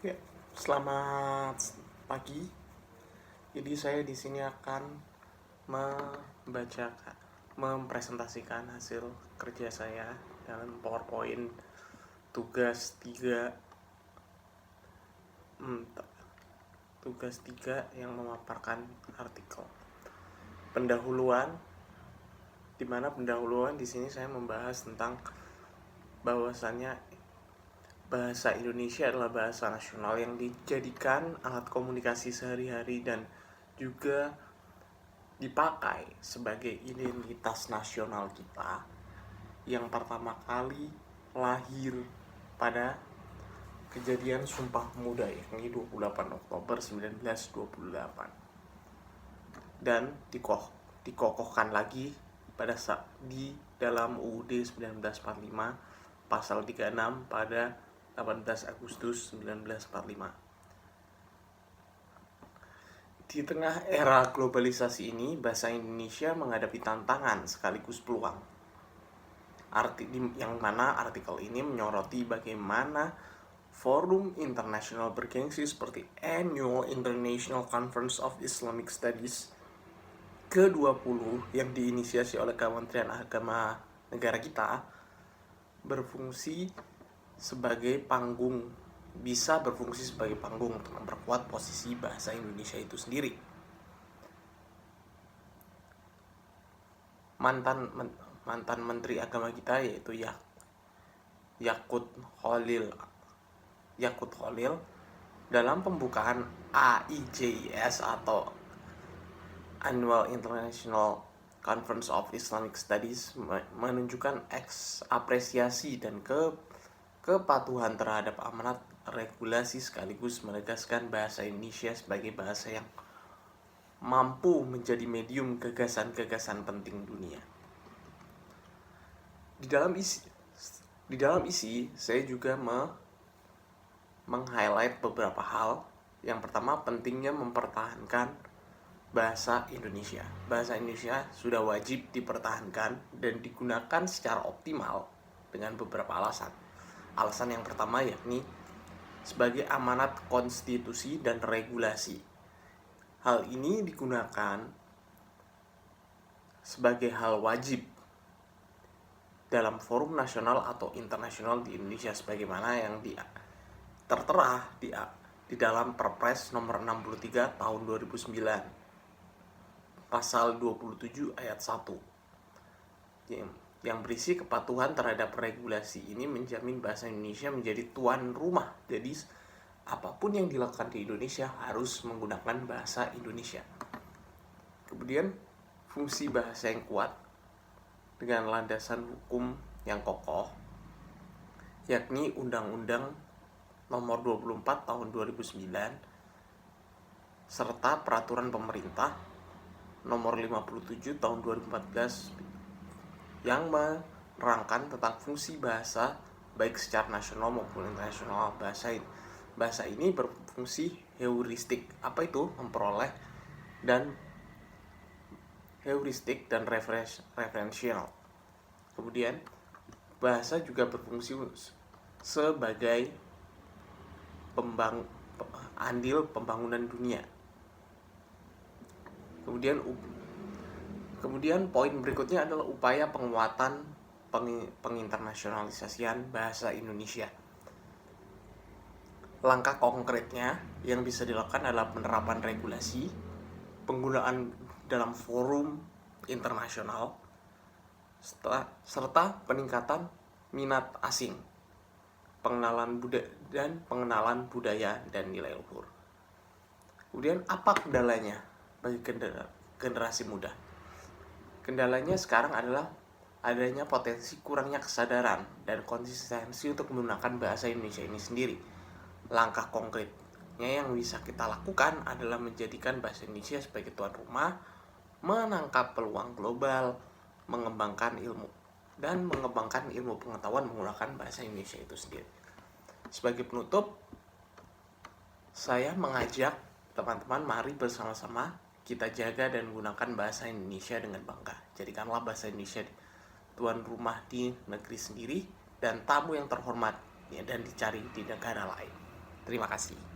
Ya, selamat pagi. Jadi saya di sini akan mempresentasikan hasil kerja saya dalam PowerPoint tugas 3 tugas 3 yang memaparkan artikel. Pendahuluan, di mana pendahuluan di sini saya membahas tentang bahwasannya bahasa Indonesia adalah bahasa nasional yang dijadikan alat komunikasi sehari-hari dan juga dipakai sebagai identitas nasional kita yang pertama kali lahir pada kejadian Sumpah Pemuda yakni 28 Oktober 1928 dan dikokohkan lagi pada saat di dalam UUD 1945 pasal 36 pada 18 Agustus 1945. Di tengah era globalisasi ini, bahasa Indonesia menghadapi tantangan sekaligus peluang. Yang mana artikel ini menyoroti bagaimana forum internasional bergengsi seperti Annual International Conference of Islamic Studies ke-20 yang diinisiasi oleh Kementerian Agama negara kita bisa berfungsi sebagai panggung untuk memperkuat posisi bahasa Indonesia itu sendiri. Mantan Menteri Agama kita yaitu Yakut Khalil dalam pembukaan AIJIS atau Annual International Conference of Islamic Studies menunjukkan apresiasi dan kepatuhan terhadap amanat regulasi sekaligus menegaskan bahasa Indonesia sebagai bahasa yang mampu menjadi medium gagasan-gagasan penting dunia. Di dalam isi saya juga meng-highlight beberapa hal. Yang pertama, pentingnya mempertahankan bahasa Indonesia. Bahasa Indonesia sudah wajib dipertahankan dan digunakan secara optimal dengan beberapa alasan. Alasan yang pertama yakni sebagai amanat konstitusi dan regulasi. Hal ini digunakan sebagai hal wajib dalam forum nasional atau internasional di Indonesia sebagaimana yang tertera di dalam Perpres nomor 63 tahun 2009 pasal 27 ayat 1 yang berisi kepatuhan terhadap regulasi ini menjamin bahasa Indonesia menjadi tuan rumah. Jadi apapun yang dilakukan di Indonesia harus menggunakan bahasa Indonesia. Kemudian fungsi bahasa yang kuat dengan landasan hukum yang kokoh yakni Undang-Undang nomor 24 tahun 2009 serta Peraturan Pemerintah nomor 57 tahun 2014 yang menerangkan tentang fungsi bahasa baik secara nasional maupun internasional. Bahasa ini berfungsi heuristik. Apa itu? Memperoleh dan heuristik dan referensial. Kemudian bahasa juga berfungsi sebagai andil pembangunan dunia. Kemudian poin berikutnya adalah upaya penguatan penginternsionalisasian bahasa Indonesia. Langkah konkretnya yang bisa dilakukan adalah penerapan regulasi, penggunaan dalam forum internasional, serta peningkatan minat asing, pengenalan budaya dan nilai luhur. Kemudian apa kendalanya bagi generasi muda? Kendalanya sekarang adalah adanya potensi kurangnya kesadaran dan konsistensi untuk menggunakan bahasa Indonesia ini sendiri. Langkah konkretnya yang bisa kita lakukan adalah menjadikan bahasa Indonesia sebagai tuan rumah, menangkap peluang global, mengembangkan ilmu pengetahuan menggunakan bahasa Indonesia itu sendiri. Sebagai penutup, saya mengajak teman-teman mari bersama-sama kita jaga dan gunakan bahasa Indonesia dengan bangga. Jadikanlah bahasa Indonesia tuan rumah di negeri sendiri dan tamu yang terhormat dan dicari di negara lain. Terima kasih.